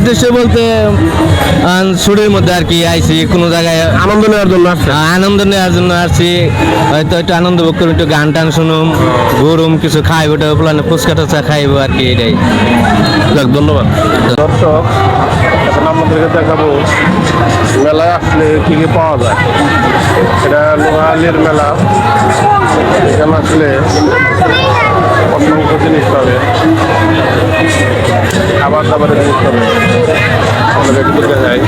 উদ্দেশ্য বলতে ছুটির মধ্যে আর কি আইছি কোনো জায়গায় আনন্দ নেওয়ার জন্য আসছে। আনন্দ নেওয়ার জন্য আসছি, হয়তো একটু আনন্দ ভোগ করুম, একটু গান টান শুনুম, ঘুরুম, কিছু খাইব, প্লানে ফুচকা টুচকা খাইব আর কি, এটাই। যাক, ধন্যবাদ। দর্শক, এখন আমাদেরকে দেখাবো মেলায় আসলে কি কি পাওয়া যায়। এটা নোয়াখালীর মেলা। এখানে আসলে অসংখ্য জিনিস পাবে, খাবার দাবারের জিনিস পাবে। আমাদের একটু দেখাই।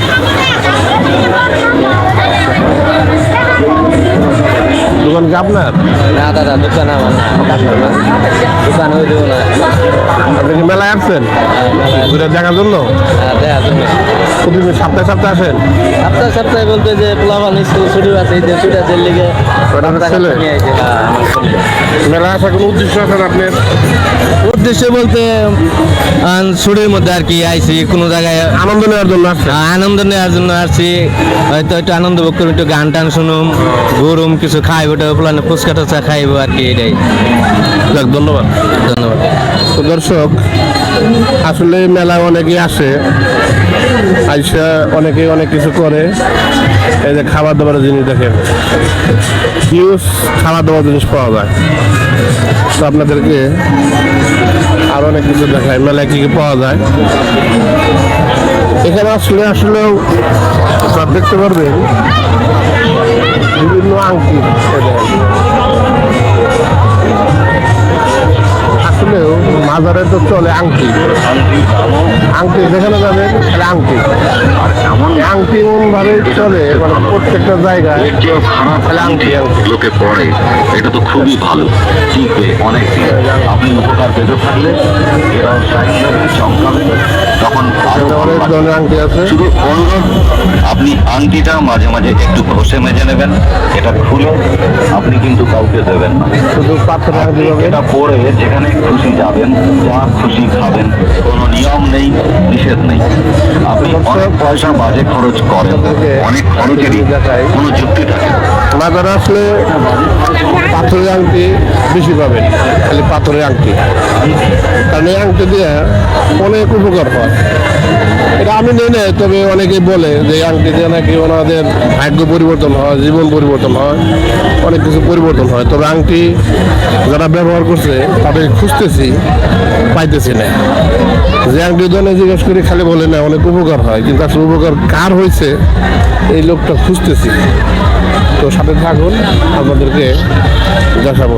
দোকান কি আপনার? না দাদা, দোকান আমার না, দোকান হয়ে দেবো না। আপনি কি মেলায় আসছেন ঘুরে দেখার জন্য? দেখা তুমি প্রতিদিন সপ্তাহে সপ্তাহে আসেন? সপ্তাহে সপ্তাহে বলতে যে পোলাপান স্কুল ছুটি আছে, ঈদের ছুটি আছে, লিগে ছেলে মেলায় আসার কোনো উদ্দেশ্য আছেন আপনার? উদ্দেশ্য বলতে ছুটির মধ্যে আর কি আইছি কোনো জায়গায় আনন্দ নেওয়ার জন্য আসছে। আনন্দ নেওয়ার জন্য আসছি, হয়তো একটু আনন্দ ভোগ করুম, একটু গান টান শুনুম, ঘুরুম, কিছু খাইব, প্লানে ফুচকা টুচকা খাইব আর কি, এটাই। যাক, ধন্যবাদ। ধন্যবাদ। তো দর্শক, আসলে মেলায় অনেকেই আসে, আইসা অনেকে অনেক কিছু করে। এই যে খাবার দাবারের জিনিস দেখেন, হিউজ খাবার দাবার জিনিস পাওয়া যায়। তো আপনাদেরকে আর অনেক কিছু দেখায় মেলায় কি কি পাওয়া যায়। এখানে আসলে আসলেও সব দেখতে পারবেন বিভিন্ন আংটি। আসলেও মাজারে তো চলে আংটি, আংটি যেখানে যাবেন তাহলে আংটি, আংটি এমন ভাবে চলে, মানে প্রত্যেকটা জায়গায় তাহলে আংটি লোকে পড়ে, এটা তো খুবই ভালো, টিকবে অনেক দিন। আপনি উপকার পেতে থাকলে এরাও চমকাবে, তখন আরো ভালো অনেক লাগবে। ধরনের আংটি আছে। শুধু অনুরোধ, আপনি আংটিটা মাঝে মাঝে একটু ঘষে মেজে নেবেন। এটা খুলে আপনি কিন্তু কাউকে দেবেন না। শুধু পাথরের আংটি আপনি হবে। এটা পরে যেখানে খুশি যাবেন, যা খুশি খাবেন, কোনো নিয়ম নেই, নিষেধ নেই। আপনি অনেক পয়সা বাজে খরচ করেন, অনেক খরচেরই কোনো যুক্তি থাকে না। মাজারে আসলে পাথরের আংটি বেশি পাবেন, খালি পাথরের আংটি। কারণ এই আংটি দিয়ে অনেক উপকার হয়। এটা আমি নেই না, তবে অনেকেই বলে যে এই আংটি দিয়ে নাকি ওনাদের ভাগ্য পরিবর্তন হয়, জীবন পরিবর্তন হয়, অনেক কিছু পরিবর্তন হয়। তবে আংটি যারা ব্যবহার করছে তাদের খুঁজতেছি, পাইতেছি না। যে আংটি ধরনে জিজ্ঞেস করি, খালি বলে না অনেক উপকার হয়, কিন্তু আসলে উপকার কার হয়েছে এই লোকটা খুঁজতেছি। তো সাথে থাকুন, আপনাদেরকে দেখাবো।